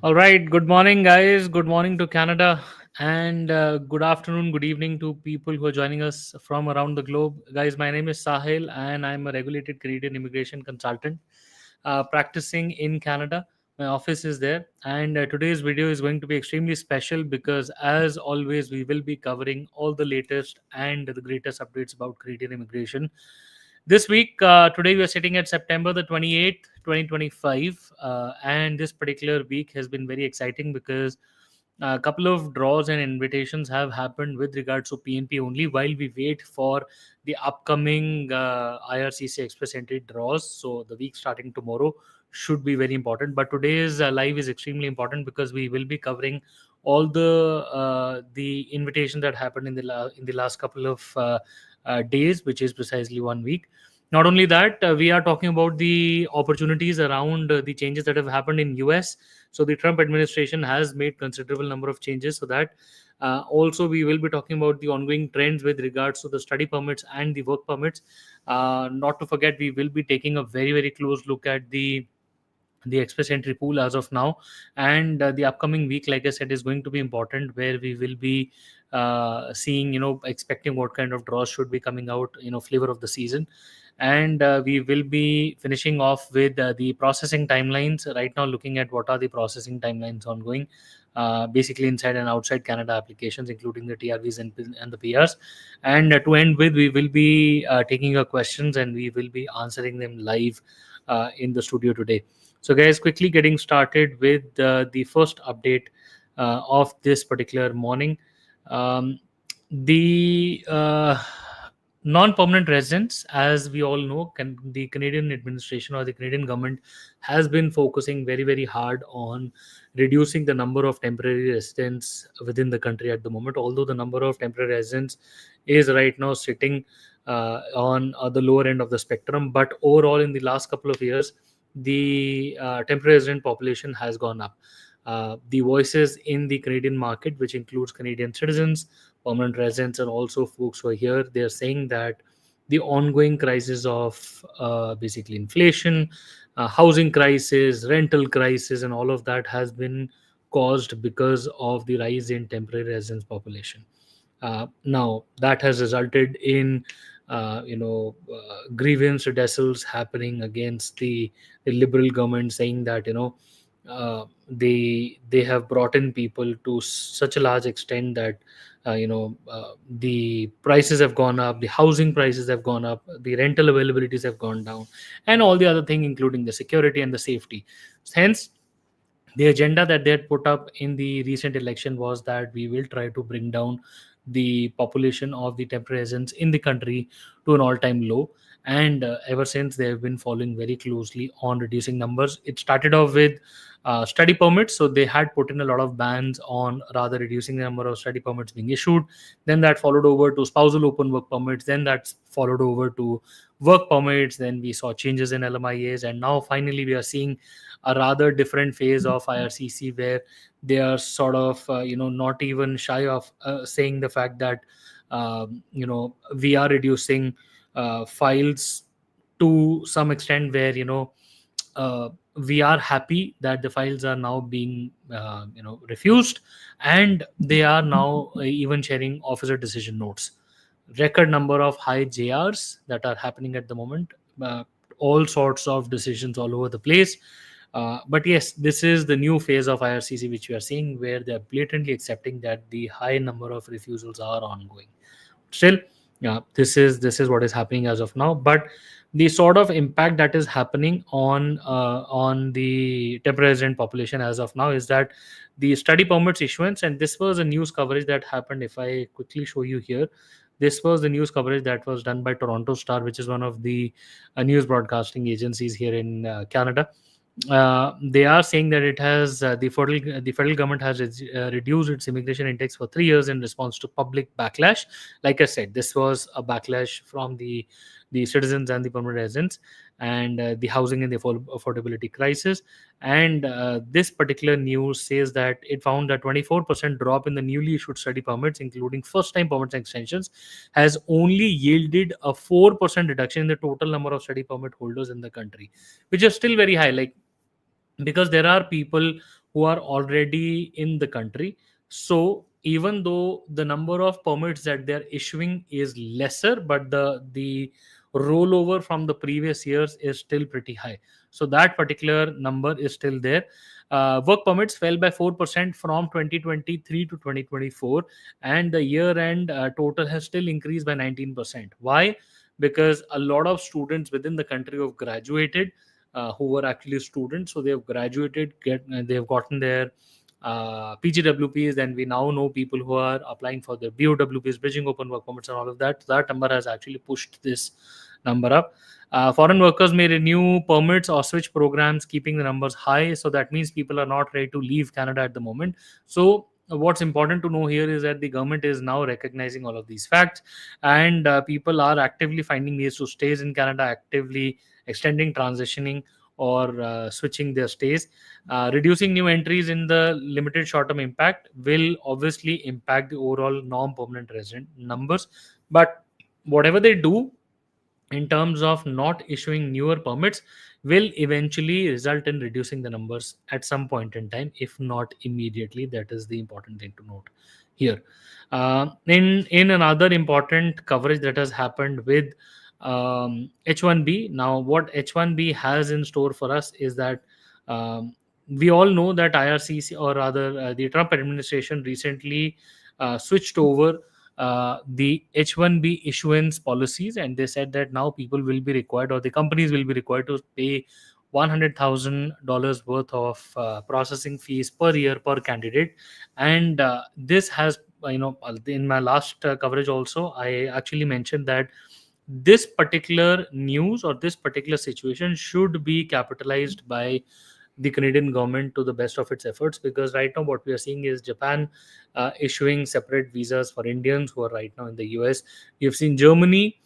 All right. Good morning, guys. Good morning to Canada. And good afternoon, good evening to people who are joining us from around the globe. Guys, my name is Sahil, and I'm a regulated Canadian immigration consultant practicing in Canada. My office is there. And today's video is going to be extremely special because, as always, we will be covering all the latest and the greatest updates about Canadian immigration. This week, today we are sitting at September the 28th, 2025. And this particular week has been very exciting because a couple of draws and invitations have happened with regards to PNP only while we wait for the upcoming IRCC Express Entry draws. So the week starting tomorrow should be very important. But today's live is extremely important because we will be covering all the invitations that happened in the last couple of days, which is precisely 1 week. Not only that, we are talking about the opportunities around the changes that have happened in US. So the Trump administration has made considerable number of changes. So that also we will be talking about the ongoing trends with regards to the study permits and the work permits. Not to forget, we will be taking a very close look at the express entry pool as of now, and the upcoming week, like I said, is going to be important, where we will be seeing, expecting what kind of draws should be coming out, flavor of the season. And we will be finishing off with the processing timelines right now, looking at what are the processing timelines ongoing, basically inside and outside Canada applications, including the TRVs and the PRs. And to end with, we will be taking your questions and we will be answering them live in the studio today. So, guys, quickly getting started with the first update of this particular morning. Um, the non-permanent residents, as we all know, the Canadian administration or the Canadian government has been focusing very hard on reducing the number of temporary residents within the country at the moment. Although the number of temporary residents is right now sitting on the lower end of the spectrum, but overall in the last couple of years, the temporary resident population has gone up. The voices in the Canadian market, which includes Canadian citizens, permanent residents, and also folks who are here, they are saying that the ongoing crisis of basically inflation, housing crisis, rental crisis, and all of that has been caused because of the rise in temporary residence population. Now that has resulted in grievance redressals happening against the liberal government, saying that they have brought in people to such a large extent that the prices have gone up, the housing prices have gone up, the rental availabilities have gone down, and all the other thing, including the security and the safety. Hence, the agenda that they had put up in the recent election was that we will try to bring down the population of the temporary residents in the country to an all-time low. And ever since, they have been following very closely on reducing numbers. It started off with study permits, so they had put in a lot of bans on rather reducing the number of study permits being issued. Then that followed over to spousal open work permits, then that's followed over to work permits, then we saw changes in LMIAs, and now finally we are seeing a rather different phase of IRCC, where they are sort of not even shy of saying the fact that we are reducing files to some extent, where we are happy that the files are now being refused, and they are now even sharing officer decision notes. Record number of high JRs that are happening at the moment, all sorts of decisions all over the place. But yes, this is the new phase of IRCC which we are seeing, where they are blatantly accepting that the high number of refusals are ongoing. Still, yeah, this is what is happening as of now. But the sort of impact that is happening on the temporary resident population as of now is that the study permits issuance, and this was a news coverage that happened. If I quickly show you here, this was the news coverage that was done by Toronto Star, which is one of the news broadcasting agencies here in Canada. They are saying that it has the federal government has reduced its immigration index for 3 years in response to public backlash. Like I said, this was a backlash from the citizens and the permanent residents, and the housing and the affordability crisis. And this particular news says that it found that 24% drop in the newly issued study permits, including first time permits and extensions, has only yielded a 4% reduction in the total number of study permit holders in the country, which is still very high. Like, because there are people who are already in the country. So even though the number of permits that they're issuing is lesser, but the rollover from the previous years is still pretty high. So that particular number is still there. Work permits fell by 4% from 2023 to 2024, and the year end total has still increased by 19%. Why? Because a lot of students within the country have graduated, who were actually students. So they have graduated, they have gotten their PGWPs, and we now know people who are applying for their BOWPs, bridging open work permits, and all of that. So that number has actually pushed this number up. Foreign workers may renew permits or switch programs, keeping the numbers high. So that means people are not ready to leave Canada at the moment. So what's important to know here is that the government is now recognizing all of these facts, and people are actively finding ways to stay in Canada, actively extending, transitioning, or switching their stays. Reducing new entries in the limited short-term impact will obviously impact the overall non-permanent resident numbers, but whatever they do in terms of not issuing newer permits will eventually result in reducing the numbers at some point in time, if not immediately. That is the important thing to note here. In another important coverage that has happened with H1B. Now what H1B has in store for us is that we all know that IRCC, or rather the Trump administration, recently switched over the H1B issuance policies, and they said that now people will be required, or the companies will be required, to pay $100,000 worth of processing fees per year per candidate. And this has, in my last coverage also, I actually mentioned that this particular news or this particular situation should be capitalized by the Canadian government to the best of its efforts, because right now what we are seeing is Japan issuing separate visas for Indians who are right now in the US. You've seen Germany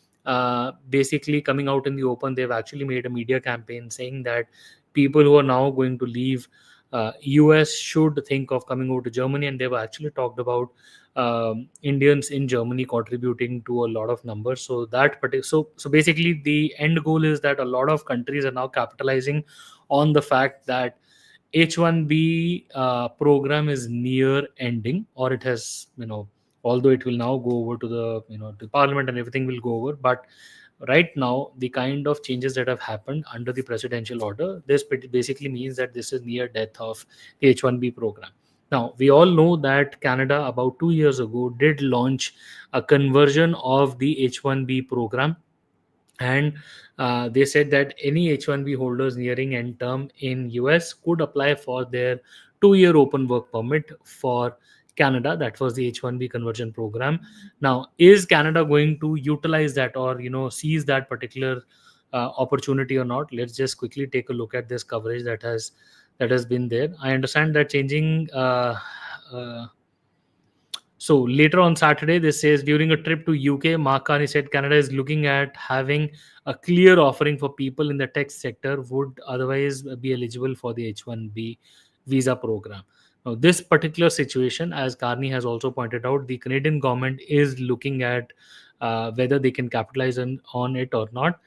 basically coming out in the open. They've actually made a media campaign saying that people who are now going to leave US should think of coming over to Germany, and they've actually talked about Indians in Germany contributing to a lot of numbers. So so basically the end goal is that a lot of countries are now capitalizing on the fact that H1B program is near ending, or it has, although it will now go over to the parliament and everything will go over, but right now the kind of changes that have happened under the presidential order, this basically means that this is near death of the H1B program. Now we all know that Canada about 2 years ago did launch a conversion of the H1B program, and they said that any H1B holders nearing end term in US could apply for their 2-year open work permit for Canada. That was the H1B conversion program. Now, is Canada going to utilize that, or seize that particular opportunity or not? Let's just quickly take a look at this coverage that has been there. I understand that changing. Uh, so later on Saturday, this says during a trip to UK, Mark Carney said Canada is looking at having a clear offering for people in the tech sector would otherwise be eligible for the H1B visa program. Now, this particular situation, as Carney has also pointed out, the Canadian government is looking at whether they can capitalize on it or not.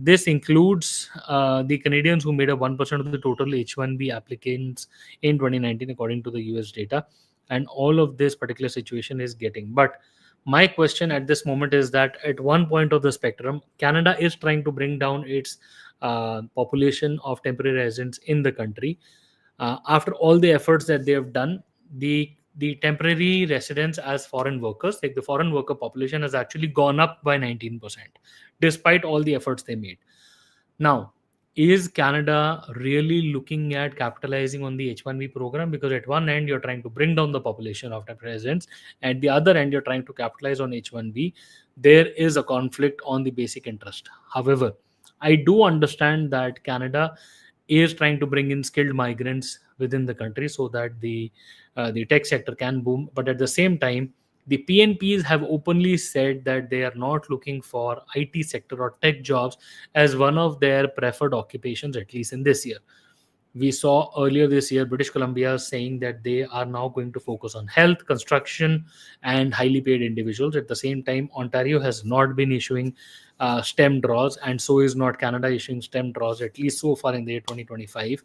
This includes the Canadians who made up 1% of the total H1B applicants in 2019, according to the US data. And all of this particular situation is getting, but my question at this moment is that at one point of the spectrum, Canada is trying to bring down its population of temporary residents in the country. After all the efforts that they have done, the temporary residents as foreign workers, like the foreign worker population, has actually gone up by 19%, despite all the efforts they made. Now, is Canada really looking at capitalizing on the H1B program? Because at one end, you're trying to bring down the population of the residents, at the other end, you're trying to capitalize on H1B. There is a conflict on the basic interest. However, I do understand that Canada is trying to bring in skilled migrants within the country so that the tech sector can boom. But at the same time, the PNPs have openly said that they are not looking for IT sector or tech jobs as one of their preferred occupations, at least in this year. We saw earlier this year British Columbia saying that they are now going to focus on health, construction, and highly paid individuals. At the same time, Ontario has not been issuing STEM draws, and so is not Canada issuing STEM draws, at least so far in the year 2025.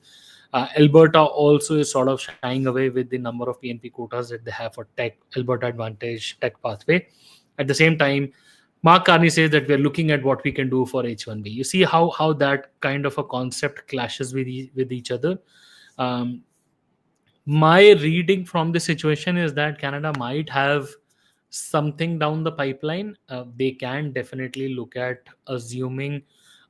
Alberta also is sort of shying away with the number of PNP quotas that they have for tech, Alberta Advantage Tech Pathway. At the same time, Mark Carney says that we're looking at what we can do for H1B. You see how that kind of a concept clashes with each other. Um, my reading from the situation is that Canada might have something down the pipeline. They can definitely look at assuming,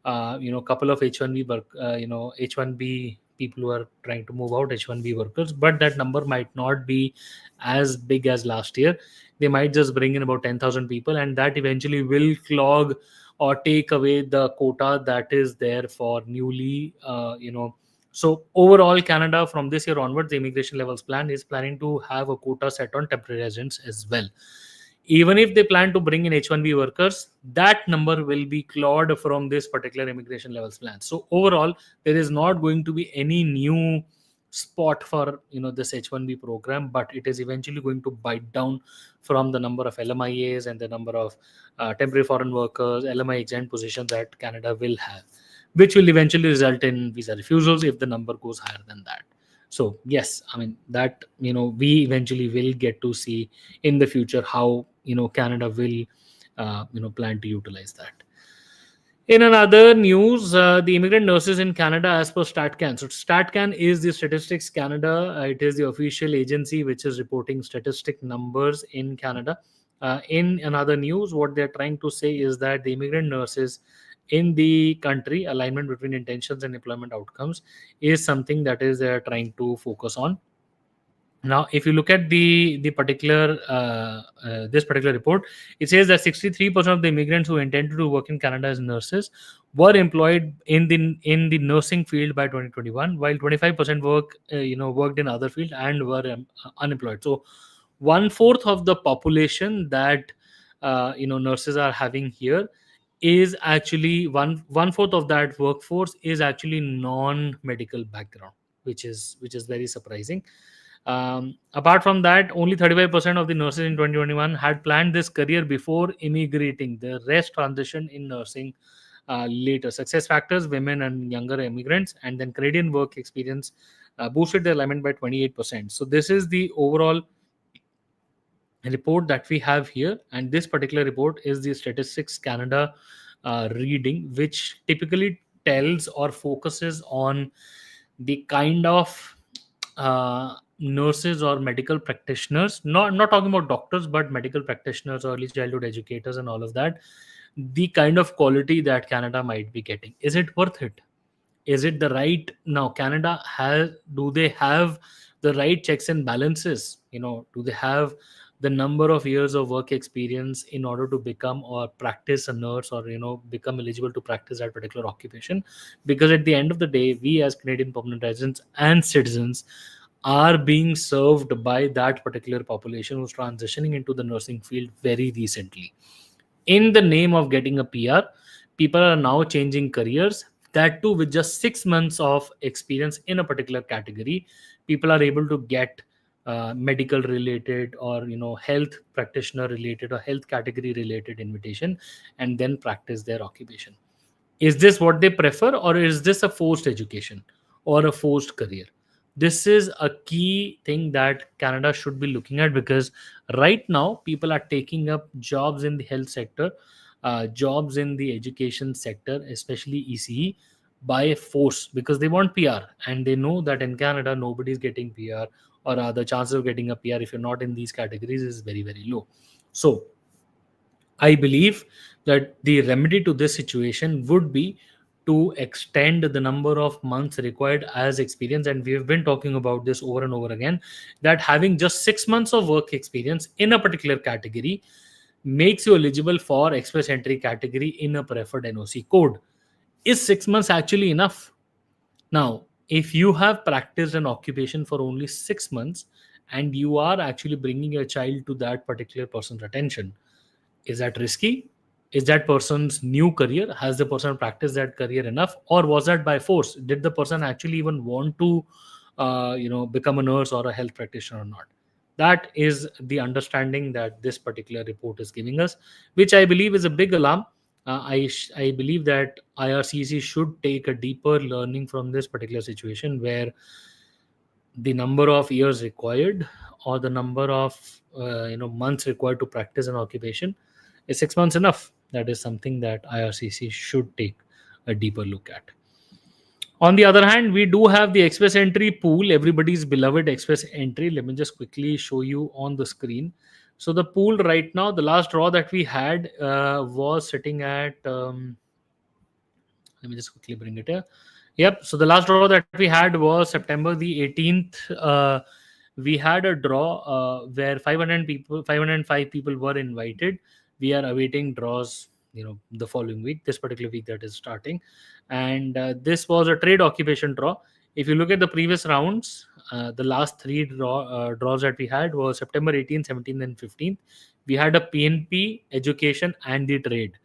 couple of H1B work, H1B people who are trying to move out, H1B workers, but that number might not be as big as last year. They might just bring in about 10,000 people, and that eventually will clog or take away the quota that is there for newly, so overall, Canada from this year onwards, the immigration levels plan is planning to have a quota set on temporary residents as well. Even if they plan to bring in H1B workers, that number will be clawed from this particular immigration levels plan. So overall, there is not going to be any new spot for this H1B program, but it is eventually going to bite down from the number of LMIAs and the number of temporary foreign workers, LMI exempt positions that Canada will have, which will eventually result in visa refusals if the number goes higher than that. So yes, I mean that we eventually will get to see in the future how Canada will plan to utilize that. In another news, the immigrant nurses in Canada, as per StatCan. So StatCan is the Statistics Canada. It is the official agency which is reporting statistic numbers in Canada. In another news, what they're trying to say is that the immigrant nurses in the country, alignment between intentions and employment outcomes, is something that is they're trying to focus on. Now, if you look at the particular this particular report, it says that 63% of the immigrants who intended to work in Canada as nurses were employed in the nursing field by 2021, while 25% worked in other field and were unemployed. So, one fourth of the population that nurses are having here is actually one fourth of that workforce is actually non-medical background, which is very surprising. Apart from that, only 35% of the nurses in 2021 had planned this career before immigrating. The rest transitioned in nursing later. Success factors: women and younger immigrants, and then Canadian work experience boosted their alignment by 28%. So this is the overall report that we have here, and this particular report is the Statistics Canada reading, which typically tells or focuses on the kind of nurses or medical practitioners, not talking about doctors, but medical practitioners, early childhood educators and all of that, the kind of quality that Canada might be getting. Is it worth it? Is it the right? Now Canada has, do they have the right checks and balances? Do they have the number of years of work experience in order to become or practice a nurse, or become eligible to practice that particular occupation? Because at the end of the day, we as Canadian permanent residents and citizens are being served by that particular population who's transitioning into the nursing field very recently. In the name of getting a PR, people are now changing careers. That too, with just 6 months of experience in a particular category, people are able to get medical related, or health practitioner related, or health category related invitation, and then practice their occupation. Is this what they prefer, or is this a forced education or a forced career? This is a key thing that Canada should be looking at, because right now people are taking up jobs in the health sector, jobs in the education sector, especially ECE, by force, because they want PR, and they know that in Canada nobody is getting PR, or the chances of getting a PR if you're not in these categories is very, very low. So I believe that the remedy to this situation would be to extend the number of months required as experience. And we have been talking about this over and over again, that having just 6 months of work experience in a particular category makes you eligible for express entry category in a preferred NOC code. Is 6 months actually enough? Now, if you have practiced an occupation for only 6 months and you are actually bringing your child to that particular person's attention, is that risky? Is that person's new career? Has the person practiced that career enough, or was that by force? Did the person actually even want to become a nurse or a health practitioner or not? That is the understanding that this particular report is giving us, which I believe is a big alarm. I believe that IRCC should take a deeper learning from this particular situation, where the number of years required or the number of months required to practice an occupation is 6 months enough. That is something that IRCC should take a deeper look at. On the other hand, we do have the express entry pool, everybody's beloved express entry. Let me just quickly show you on the screen. So the pool right now, the last draw that we had was sitting at let me just quickly bring it here. Yep. So the last draw that we had was September the 18th. We had a draw where 500 people, 505 people were invited. We are awaiting draws, the following week, this particular week that is starting. And this was a trade occupation draw. If you look at the previous rounds, the last three draws that we had was September 18th, 17th, and 15th. We had a PNP, education, and the trade.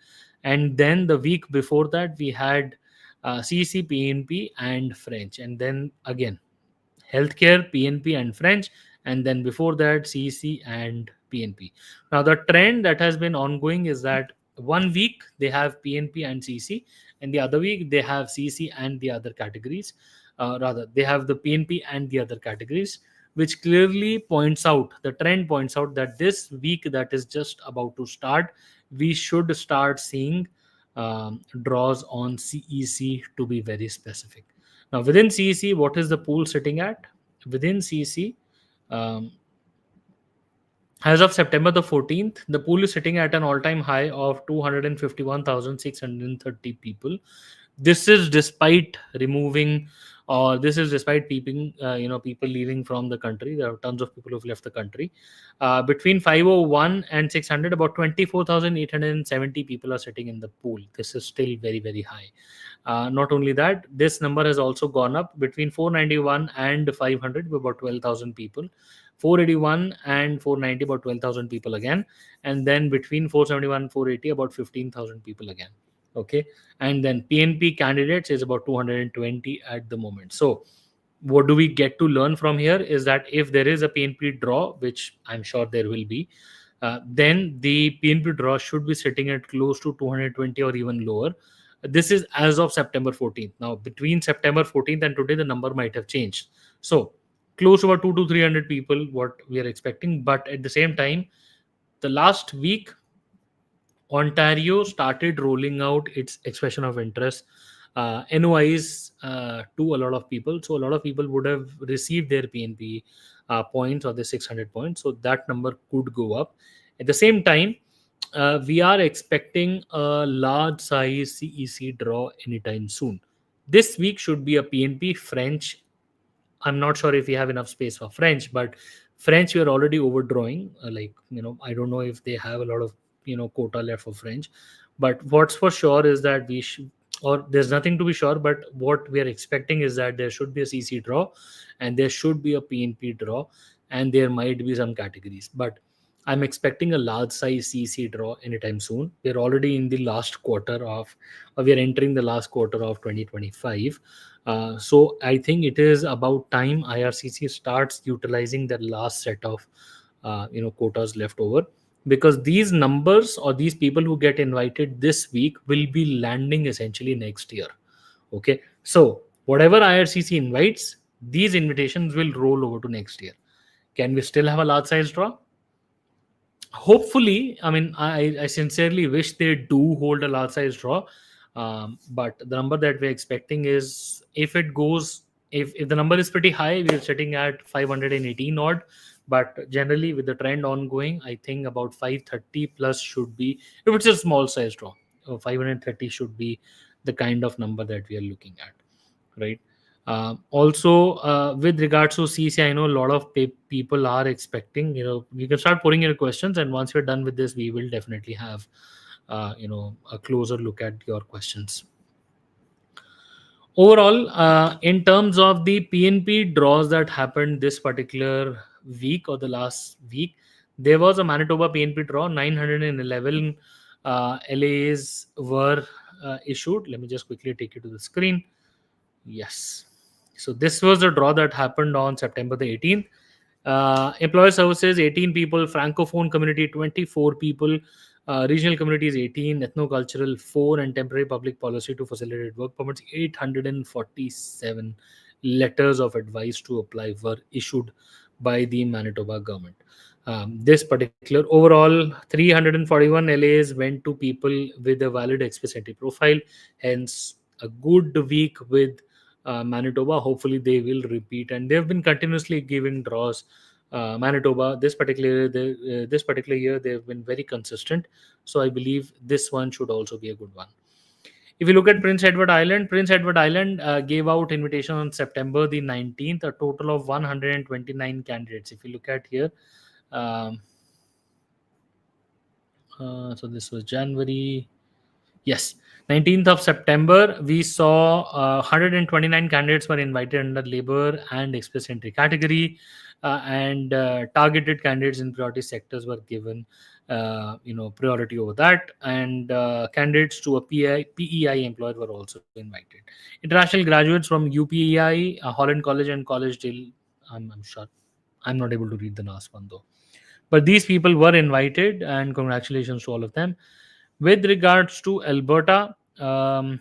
And then the week before that, we had CC, PNP, and French. And then again, healthcare, PNP, and French. And then before that, CC and PNP. Now, the trend that has been ongoing is that one week they have PNP and CC, and the other week they have CC and the other categories. Rather, they have the PNP and the other categories, which clearly points out, the trend points out that this week that is just about to start, we should start seeing draws on CEC, to be very specific. Now, within CEC, what is the pool sitting at? Within CEC, um, as of September the 14th, the pool is sitting at an all-time high of 251,630 people. This is despite removing, or this is despite people leaving from the country. There are tons of people who've left the country. Between 501 and 600, about 24,870 people are sitting in the pool. This is still very, very high. Not only that, this number has also gone up between 491 and 500 by about 12,000 people. 481 and 490, about 12,000 people again. And then between 471 and 480, about 15,000 people again. Okay. And then PNP candidates is about 220 at the moment. So what do we get to learn from here is that if there is a PNP draw, which I'm sure there will be, then the PNP draw should be sitting at close to 220 or even lower. This is as of September 14th. Now, between September 14th and today, the number might have changed. So close to about 2 to 300 people, what we are expecting. But at the same time, the last week, Ontario started rolling out its expression of interest NOIs to a lot of people. So a lot of people would have received their PNP points or the 600 points. So that number could go up. At the same time, we are expecting a large size CEC draw anytime soon. This week should be a PNP French. I'm not sure if we have enough space for French, but French we are already overdrawing. I don't know if they have a lot of quota left for French. But what's for sure is that we should, or there's nothing to be sure, but what we are expecting is that there should be a CC draw, and there should be a PNP draw, and there might be some categories. But I'm expecting a large size CC draw anytime soon. We're already in the last quarter of, or we are entering the last quarter of 2025. So I think it is about time IRCC starts utilizing the last set of quotas left over, because these numbers or these people who get invited this week will be landing essentially next year. Okay, so whatever IRCC invites, these invitations will roll over to next year. Can we still have a large size draw? Hopefully. I mean, I sincerely wish they do hold a large size draw. But the number that we're expecting is, if it goes, if the number is pretty high, we're sitting at 518 odd. But generally, with the trend ongoing, I think about 530 plus should be, if it's a small size draw, 530 should be the kind of number that we are looking at, right? Also, with regards to CC, I know a lot of people are expecting, you can start putting your questions, and once we're done with this, we will definitely have, a closer look at your questions. Overall, in terms of the PNP draws that happened this particular week or the last week, there was a Manitoba PNP draw. 911 LAs were issued. Let me just quickly take you to the screen. Yes. So this was the draw that happened on September the 18th. Employer services, 18 people. Francophone community, 24 people. Regional communities 18, ethno-cultural 4, and temporary public policy to facilitate work permits 847 letters of advice to apply were issued by the Manitoba government. This particular overall 341 LAs went to people with a valid express entry profile, hence a good week with Manitoba. Hopefully, they will repeat, and they've been continuously giving draws. Manitoba this particular year they've been very consistent, so I believe this one should also be a good one. If you look at Prince Edward Island gave out invitation on September the 19th, a total of 129 candidates. If you look at here, um, so this was January. Yes, 19th of September, we saw 129 candidates were invited under labor and express entry category, and targeted candidates in priority sectors were given, priority over that, and candidates to a PEI employer were also invited. International graduates from UPEI, Holland College, and College Deal. I'm sure. I'm not able to read the last one though. But these people were invited, and congratulations to all of them. With regards to Alberta, let me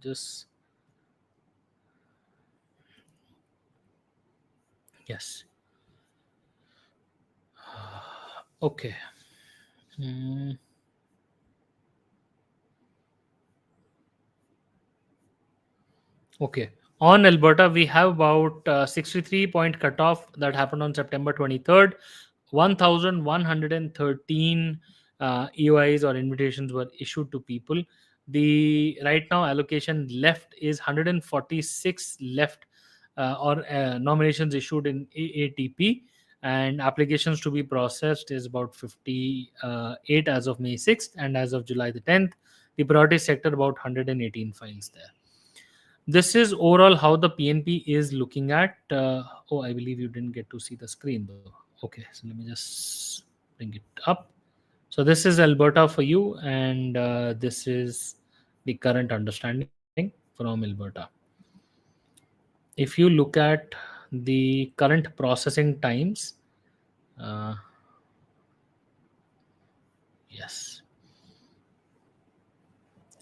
just yes, okay. Hmm. Okay. On Alberta, we have about 63 point cutoff that happened on September 23rd. 1,113 EOIs or invitations were issued to people. The right now allocation left is 146 left, or nominations issued in AATP, and applications to be processed is about 58 as of May 6th, and as of July the 10th, the priority sector about 118 files there. This is overall how the PNP is looking at. Oh, I believe you didn't get to see the screen though. Okay, so let me just bring it up. So this is Alberta for you, and this is the current understanding from Alberta. If you look at the current processing times, uh, yes,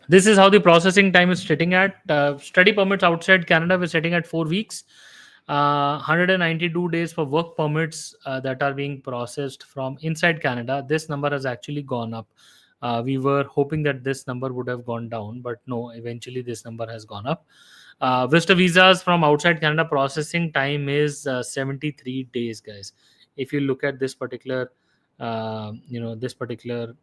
this is how the processing time is sitting at. Study permits outside Canada we're sitting at 4 weeks. 192 days for work permits that are being processed from inside Canada. This number has actually gone up. We were hoping that this number would have gone down, but no, eventually this number has gone up. Vista visas from outside Canada processing time is 73 days, guys. If you look at this particular, this particular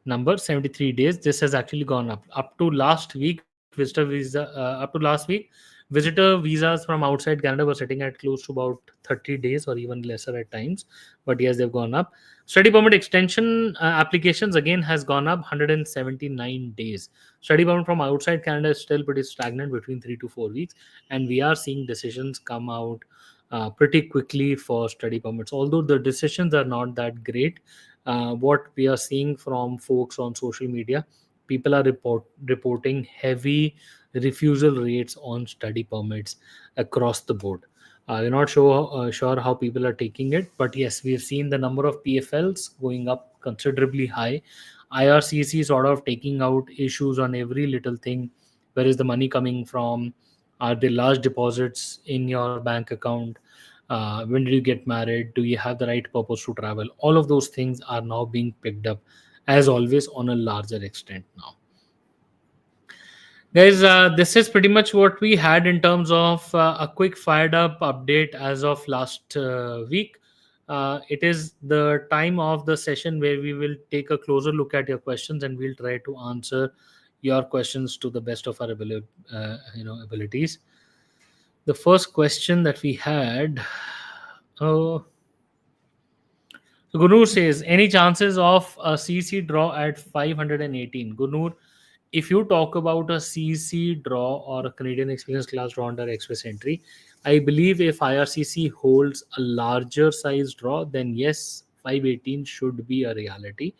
number 73 days, this has actually gone up to last week. Up to last week, visitor visas from outside Canada were sitting at close to about 30 days or even lesser at times, but yes, they've gone up. Study permit extension applications again has gone up 179 days. Study permit from outside Canada is still pretty stagnant between 3 to 4 weeks, and we are seeing decisions come out pretty quickly for study permits, although the decisions are not that great. What we are seeing from folks on social media, people are reporting heavy refusal rates on study permits across the board. We're not sure how people are taking it, but yes, we have seen the number of PFLs going up considerably high. IRCC sort of taking out issues on every little thing. Where is the money coming from? Are there large deposits in your bank account? When did you get married? Do you have the right purpose to travel? All of those things are now being picked up, as always, on a larger extent now. Guys, this is pretty much what we had in terms of a quick fired up update as of last week. It is the time of the session where we will take a closer look at your questions, and we'll try to answer your questions to the best of our abilities. The first question that we had, oh, Gunur says, any chances of a CC draw at 518? Gunur, if you talk about a CC draw or a Canadian Experience Class draw under Express Entry, I believe if IRCC holds a larger size draw, then yes, 518 should be a reality.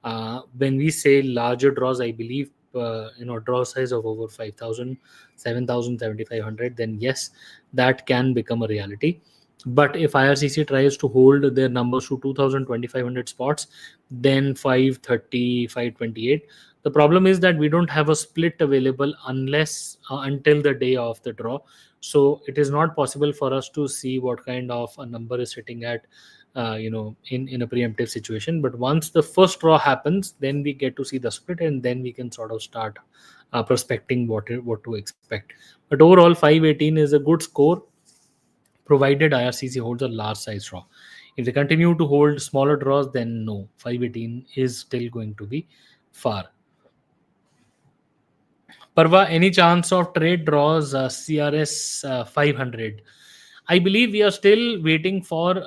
When we say larger draws, I believe draw size of over 5,000, 7,000, 7,500, then yes, that can become a reality. But if IRCC tries to hold their numbers to 2000 2500 spots, then 530, 528. The problem is that we don't have a split available unless until the day of the draw. So it is not possible for us to see what kind of a number is sitting at, in a preemptive situation. But once the first draw happens, then we get to see the split, and then we can sort of start prospecting what to expect. But overall, 518 is a good score provided IRCC holds a large size draw. If they continue to hold smaller draws, then no, 518 is still going to be far. Parva, any chance of trade draws CRS 500? I believe we are still waiting for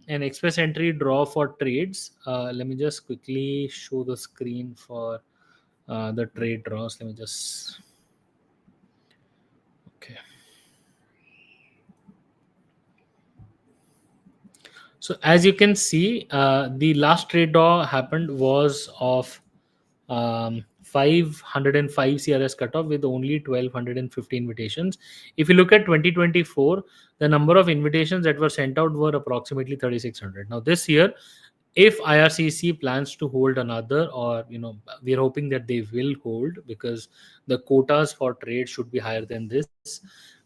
an express entry draw for trades. Let me just quickly show the screen for the trade draws. Let me just. Okay. So as you can see, the last trade draw happened was of 505 CRS cutoff with only 1250 invitations. If you look at 2024, the number of invitations that were sent out were approximately 3600. Now this year, if IRCC plans to hold another, or we're hoping that they will hold, because the quotas for trade should be higher than this,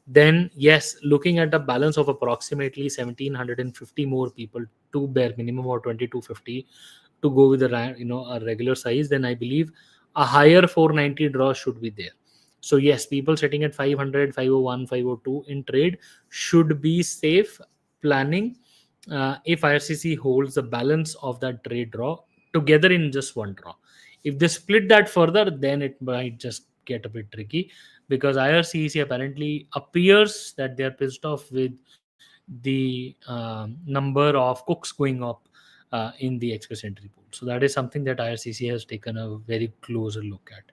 then yes, looking at a balance of approximately 1750 more people to bare minimum, or 2250 to go with a regular size, then I believe a higher 490 draw should be there. So yes, people sitting at 500, 501, 502 in trade should be safe planning if IRCC holds the balance of that trade draw together in just one draw. If they split that further, then it might just get a bit tricky, because IRCC apparently appears that they are pissed off with the number of cooks going up in the express entry pool. So that is something that IRCC has taken a very closer look at.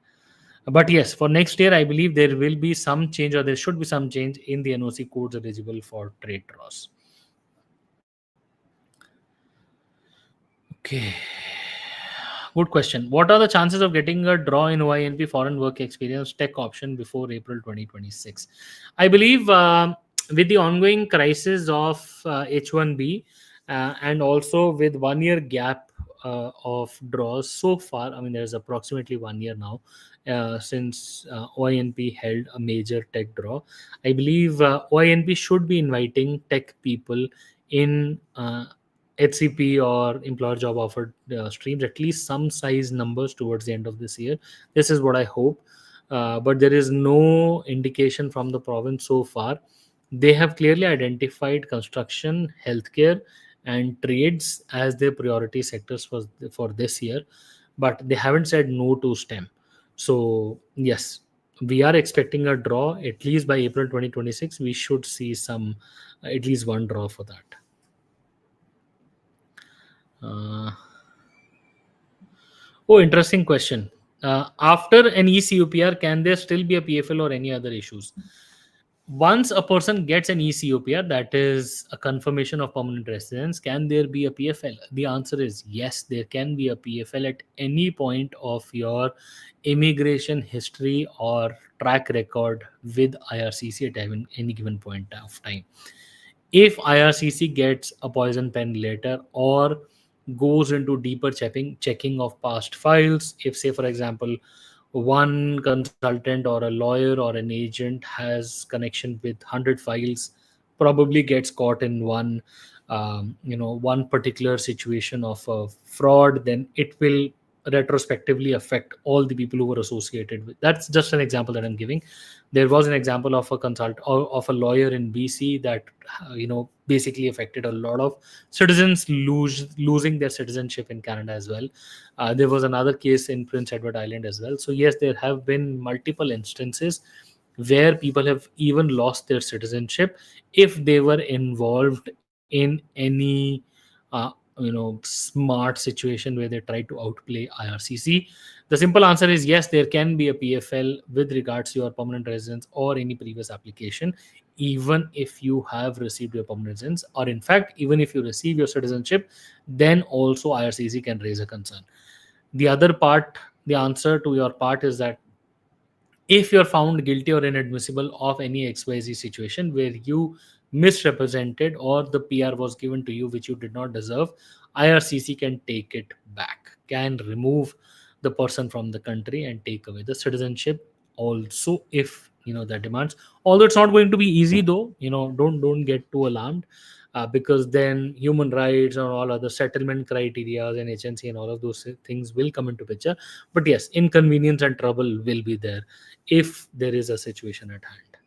But yes, for next year, I believe there will be some change, or there should be some change in the NOC codes eligible for trade draws. Okay. Good question. What are the chances of getting a draw in OINP foreign work experience tech option before April 2026? I believe with the ongoing crisis of H1B, and also with 1 year gap of draws so far, I mean, there's approximately 1 year now since OINP held a major tech draw. I believe OINP should be inviting tech people in HCP or employer job offer streams, at least some size numbers towards the end of this year. This is what I hope. But there is no indication from the province so far. They have clearly identified construction, healthcare, and trades as their priority sectors for this year, but they haven't said no to STEM. So, yes, we are expecting a draw at least by April 2026. We should see some, at least one draw for that. Uh, oh, interesting question. After an ECUPR, can there still be a PFL or any other issues? Once a person gets an ECUPR, that is a confirmation of permanent residence, can there be a PFL? The answer is yes, there can be a PFL at any point of your immigration history or track record with IRCC at any given point of time. If IRCC gets a poison pen later, or goes into deeper checking of past files, if say for example one consultant or a lawyer or an agent has connection with 100 files, probably gets caught in one particular situation of fraud, then it will retrospectively affect all the people who were associated with. That's just an example that I'm giving. There was an example of a consult or of a lawyer in BC that basically affected a lot of citizens losing their citizenship in Canada as well. There was another case in Prince Edward Island as well. So yes, there have been multiple instances where people have even lost their citizenship if they were involved in any smart situation where they try to outplay IRCC. The simple answer is yes, there can be a PFL with regards to your permanent residence or any previous application, even if you have received your permanent residence, or in fact, even if you receive your citizenship, then also IRCC can raise a concern. The other part, the answer to your part is that if you're found guilty or inadmissible of any XYZ situation where you misrepresented or the PR was given to you which you did not deserve, IRCC can take it back, can remove the person from the country and take away the citizenship also, if that demands. Although it's not going to be easy though, don't get too alarmed, because then human rights and all other settlement criteria and HNC and all of those things will come into picture. But yes, inconvenience and trouble will be there if there is a situation at hand.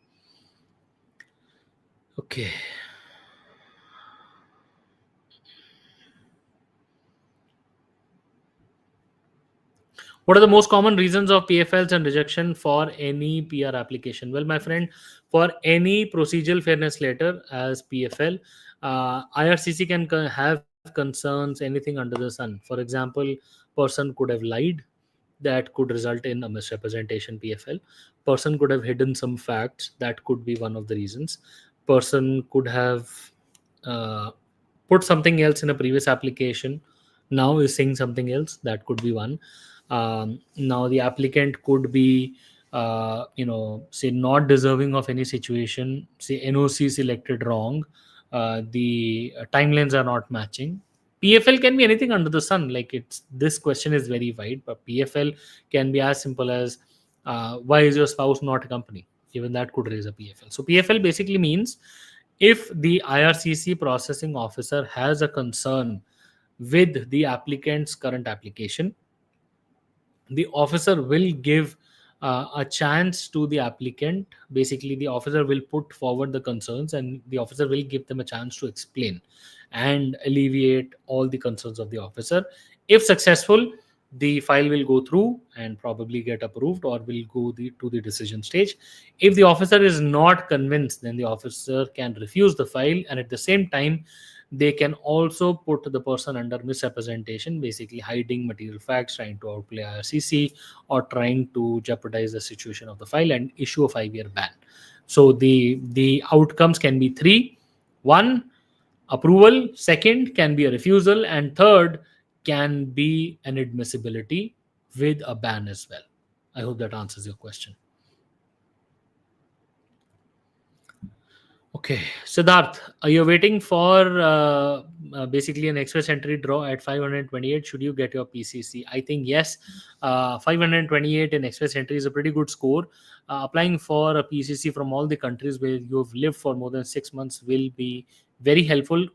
Okay. What are the most common reasons of PFLs and rejection for any PR application? Well, my friend, for any procedural fairness letter as PFL, IRCC can have concerns anything under the sun. For example, person could have lied, that could result in a misrepresentation PFL. Person could have hidden some facts, that could be one of the reasons. Person could have uh, put something else in a previous application, now is saying something else, that could be one. Now the applicant could be say not deserving of any situation, say NOC selected wrong, the timelines are not matching. PFL can be anything under the sun. Like, it's this question is very wide, but PFL can be as simple as why is your spouse not a company? Even that could raise a PFL. So PFL basically means if the IRCC processing officer has a concern with the applicant's current application, the officer will give a chance to the applicant. Basically, the officer will put forward the concerns and the officer will give them a chance to explain and alleviate all the concerns of the officer. If successful, the file will go through and probably get approved or will go to the decision stage. If the officer is not convinced, then the officer can refuse the file, and at the same time they can also put the person under misrepresentation, basically hiding material facts, trying to outplay IRCC, or trying to jeopardize the situation of the file and issue a 5-year ban. So the outcomes can be three: one, approval; second, can be a refusal; and third, can be an admissibility with a ban as well. I hope that answers your question. Okay, Siddharth, you're waiting for basically an express entry draw at 528. Should you get your PCC? I think yes. 528 in express entry is a pretty good score. Applying for a PCC from all the countries where you've lived for more than 6 months will be very helpful,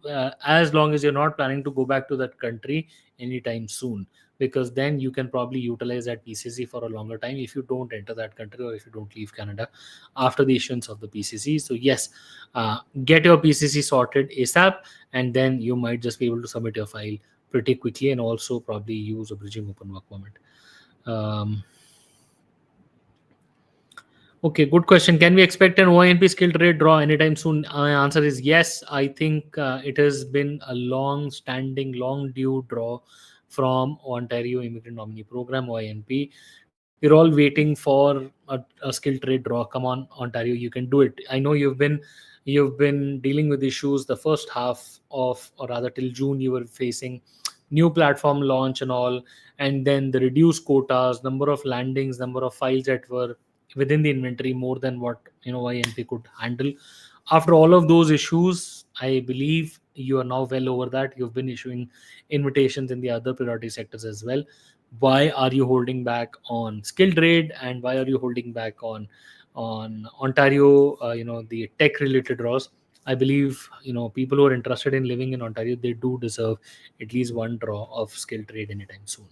as long as you're not planning to go back to that country anytime soon, because then you can probably utilize that PCC for a longer time if you don't enter that country or if you don't leave Canada after the issuance of the PCC. So yes, get your PCC sorted ASAP, and then you might just be able to submit your file pretty quickly and also probably use a bridging open work permit. Okay, good question. Can we expect an OINP skill trade draw anytime soon? My answer is yes. I think it has been a long-standing, long-due draw from Ontario Immigrant Nominee Program, OINP. We're all waiting for a skill trade draw. Come on, Ontario, you can do it. I know you've been dealing with issues the first half of, or rather till June, you were facing new platform launch and all, and then the reduced quotas, number of landings, number of files that were within the inventory more than what YNP could handle. After all of those issues, I believe you are now well over that. You've been issuing invitations in the other priority sectors as well. Why are you holding back on skill trade, and why are you holding back on Ontario, the tech related draws? I believe people who are interested in living in Ontario, they do deserve at least one draw of skill trade anytime soon.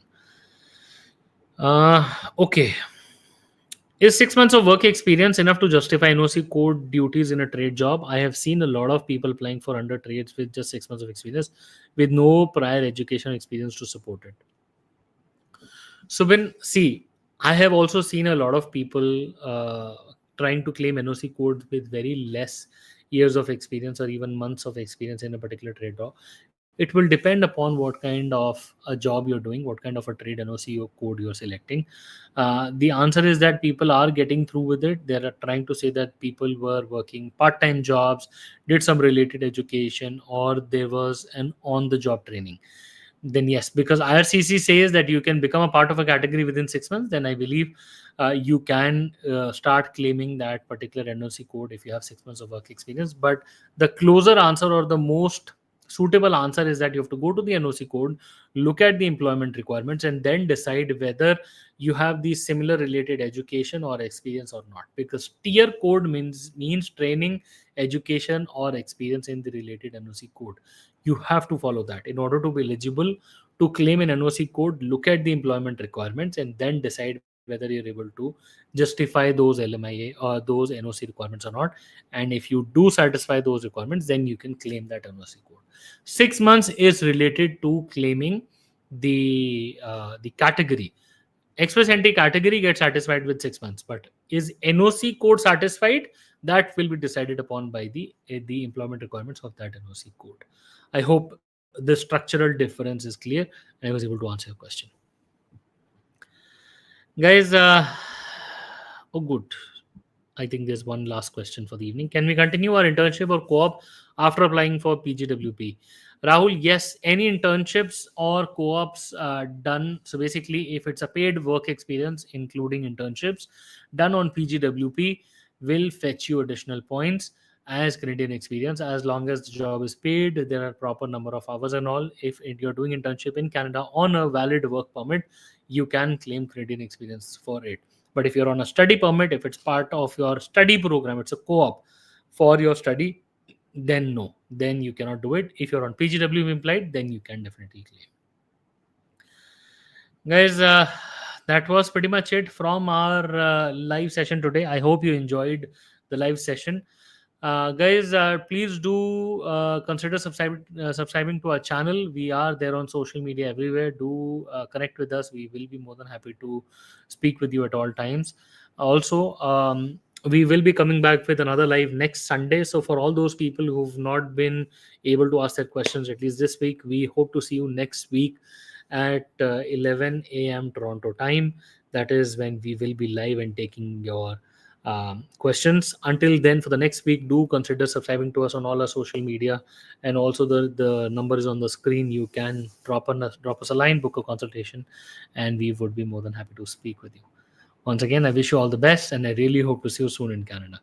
Okay. Is 6 months of work experience enough to justify NOC code duties in a trade job? I have seen a lot of people applying for under trades with just 6 months of experience with no prior education experience to support it. So I have also seen a lot of people trying to claim NOC code with very less years of experience or even months of experience in a particular trade law. It will depend upon what kind of a job you're doing, what kind of a trade NOC or code you're selecting. The answer is that people are getting through with it. They're trying to say that people were working part-time jobs, did some related education, or there was an on-the-job training. then yes, because IRCC says that you can become a part of a category within 6 months, then I believe you can start claiming that particular NOC code if you have 6 months of work experience. But the closer answer or the most suitable answer is that you have to go to the NOC code, look at the employment requirements, and then decide whether you have the similar related education or experience or not. Because tier code means training, education, or experience in the related NOC code. You have to follow that in order to be eligible to claim an NOC code. Look at the employment requirements and then decide whether you're able to justify those LMIA or those NOC requirements or not. And if you do satisfy those requirements, then you can claim that NOC code. 6 months is related to claiming the category. Express entry category gets satisfied with 6 months, but is NOC code satisfied? That will be decided upon by the employment requirements of that NOC code. I hope the structural difference is clear and I was able to answer your question. Guys, oh, good. I think there's one last question for the evening. Can we continue our internship or co-op after applying for PGWP? Rahul, yes, any internships or co-ops done. So basically, if it's a paid work experience, including internships done on PGWP, will fetch you additional points as Canadian experience as long as the job is paid. There are proper number of hours and all. If you're doing internship in Canada on a valid work permit, you can claim Canadian experience for it. But if you're on a study permit, if it's part of your study program, it's a co-op for your study, then no, then you cannot do it. If you're on PGW implied, then you can definitely claim. Guys, that was pretty much it from our live session today. I hope you enjoyed the live session. Guys, please do consider subscribing to our channel. We are there on social media everywhere. Do connect with us. We will be more than happy to speak with you at all times. Also, we will be coming back with another live next Sunday. So for all those people who've not been able to ask their questions at least this week, we hope to see you next week at 11 a.m. Toronto time. That is when we will be live and taking your questions. Until then, for the next week, do consider subscribing to us on all our social media, and also the number is on the screen. You can drop us a line, book a consultation, and we would be more than happy to speak with you. Once again, I wish you all the best, and I really hope to see you soon in Canada.